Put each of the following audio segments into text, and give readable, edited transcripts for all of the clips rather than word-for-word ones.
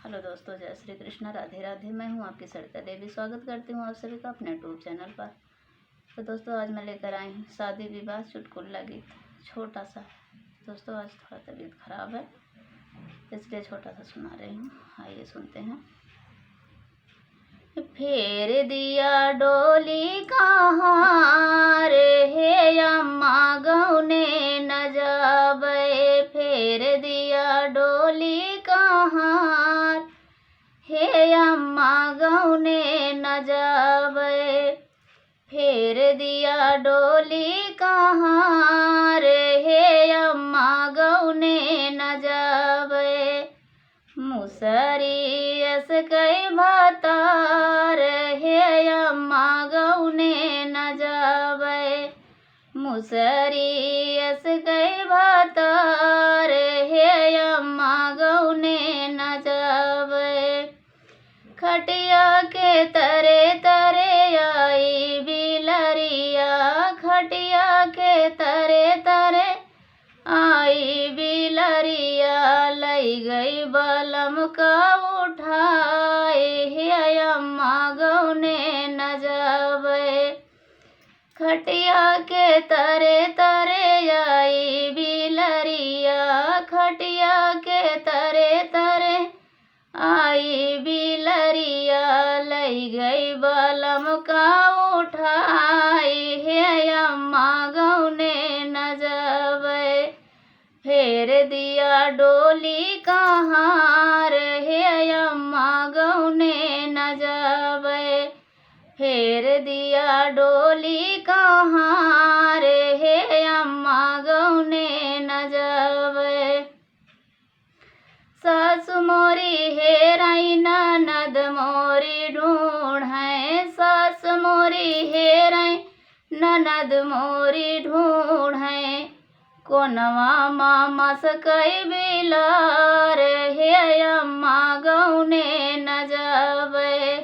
Hello दोस्तों, जय श्री कृष्णा, राधे राधे। मैं हूं आपकी सरिता देवी। स्वागत करती हूं आप सभी का अपने यूट्यूब चैनल पर। तो दोस्तों, आज मैं लेकर आई हूं शादी विवाह चुटकुला गीत, छोटा सा। दोस्तों, आज थोड़ा तबीयत खराब है, इसलिए छोटा सा सुना रही हूँ। आइए सुनते हैं। फेर दिया डोली कहाँ रे हे अम्मा गौने न जाबे। फेर दिया डोली कहाँ हे अम्मा गौने न जाबे। फेर दिया डोली कहाँ रे हे अम्मा गौने न जाबे। मुसरी एस कई भातार हे अम्मा गौने न जाबे। मुसरी एस कई भातार हे अम्मा गौने न जाबे। खटिया के तरे तरे आई बिलरिया। खटिया के तरे तरे आई बिलरिया। लई गई बलम का उठाए हे अम्मा गौने न जाबे। खटिया के तरे तरे आई बिलरिया। खटिया के तरे तरे आई बिलरिया। लई गई बलम का उठाई हे अम्मा गौने न जाबे। फेर दिया डोली कहाँ हे अम्मा गौने न जाबे। फेर दिया डोली कहाँ हे अम्मा गौने न जाबे। सासु मोरी हेराई ननद मोरी ढूंढै। सासु मोरी हेराई ननद मोरी ढूंढै। कोनवा मामा सकई बिलार हे अम्मा गौने न जाबे।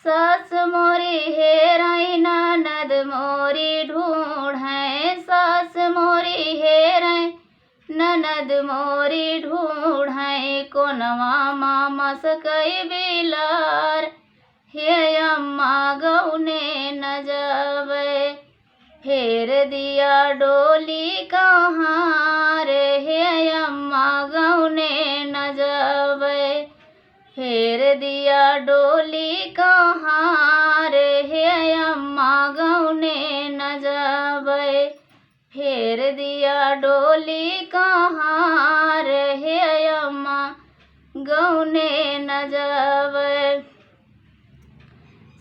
सास मोरी हेराई ननद मोरी ढूंढै। सास मोरी हेराई ननद मोरी ढूंढै। कोनवा मामा सकई बिलार हे अम्मा गौने न जाबे। फेर दिया डोली कहाँ हे अम्मा गौने न जाबे। फेर दिया डोली कहाँ हे अम्मा गौने न जाबे। फेर दिया डोली कहाँ हे अम्मा गौने न जाबे।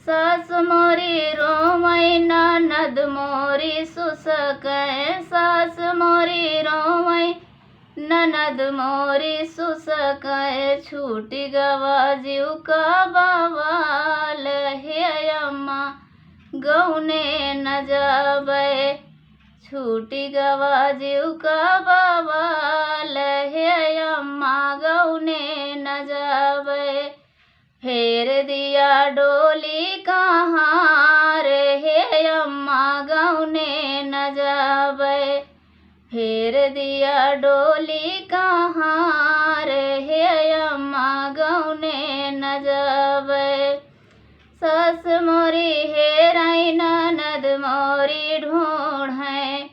सास मोरी रोवै ननद मोरी सुसकै। सास मोरी रोवै ननद मोरी सुसकै। छूटी गवा जीव का बवाल हे अम्मा गौने न जाबे। छूटी गवा जीव का बवाल हे अम्मा गौने न जाबे। फेर दिया डोली कहाँ हे अम्मा गौने न जाबे। फेर दिया डोली कहाँ हे अम्मा गौने न जाबे। सास मोरी हेराई ननद मोरी ढूंढै।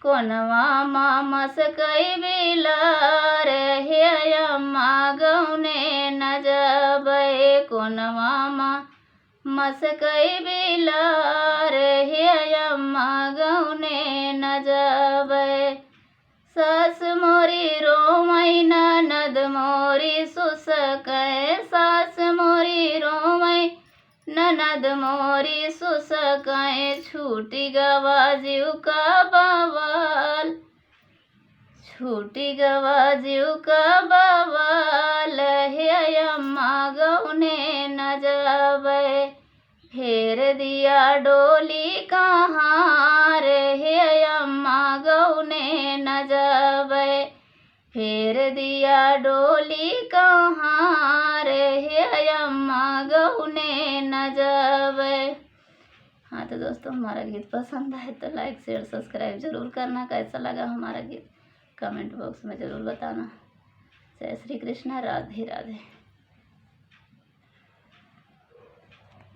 कोनवा मामा सकई बिलार हे अम्मा गौने न जाबे। कोनवा मामा सकई बिलार हे अम्मा गौने न जाबे। सास मोरी रोवै ननद मोरी सुसकै। सास मोरी रोवै ननद मोरी सुसकै। छूटी गवा जीव का बवाल। छूटी गवा जीव का बवाल हे अम्मा गौने न जाबे। फेर दिया डोली कहाँ हे अम्मा गौने न जाबे। फेर दिया डोली कहाँ हे अम्मा गौने न जाबे। हाँ तो दोस्तों, हमारा गीत पसंद आए तो लाइक शेयर सब्सक्राइब जरूर करना। कैसा लगा हमारा गीत कमेंट बॉक्स में ज़रूर बताना। जय श्री कृष्ण, राधे राधे।